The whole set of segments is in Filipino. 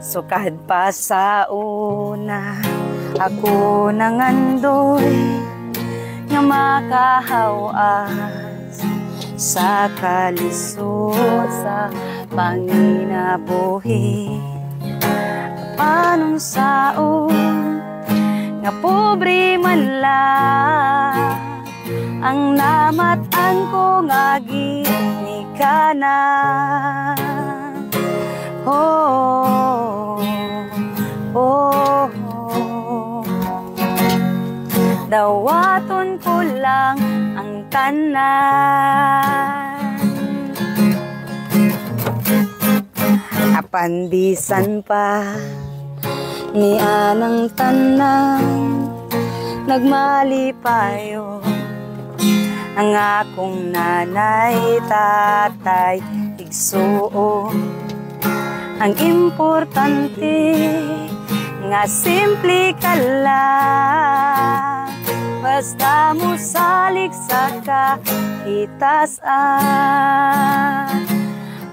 Sukad pa sa una, ako nangandoy nga makahawas sa kalisod sa panginabuhi. Panong saon nga pobre man lang ang namatan ko nga ginikanan. Oh, oh, oh. Dawaton ko lang ang tanan, apandisan pa ni anang tanan, nagmalipayo ang akong nanay, tatay, igsuon. Ang importante nga simple ka lang, basta mo salik sa kahitasan.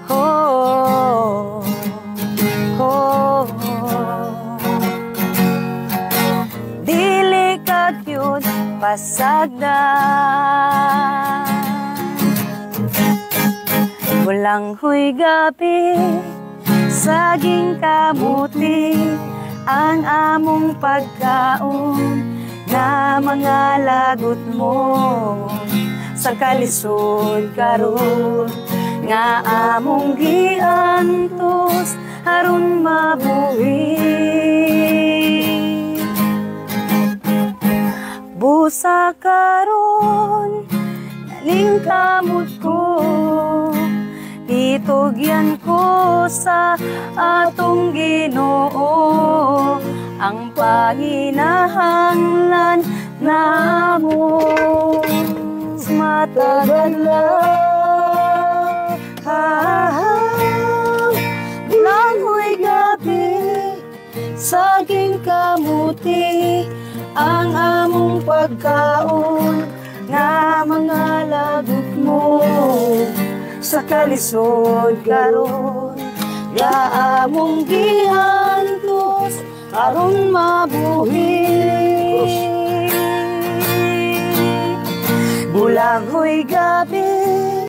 Oh, oh, oh. Dili ka yun pasagdan, walang huy gabi saging kamuti ang among pagkaon na mga lagot mo sa kalisod karon nga among giantos aron mabuhi. Busa karon naning kamot ko, itugyan ko sa atong Ginoo ang panginahanglan namo. Matagal lang langhoy gabi saging kamuti ang among pagkaon nga mga lagot mo sa kalisod karon nga among gihantos aron mabuhi. Bulanghoy gabi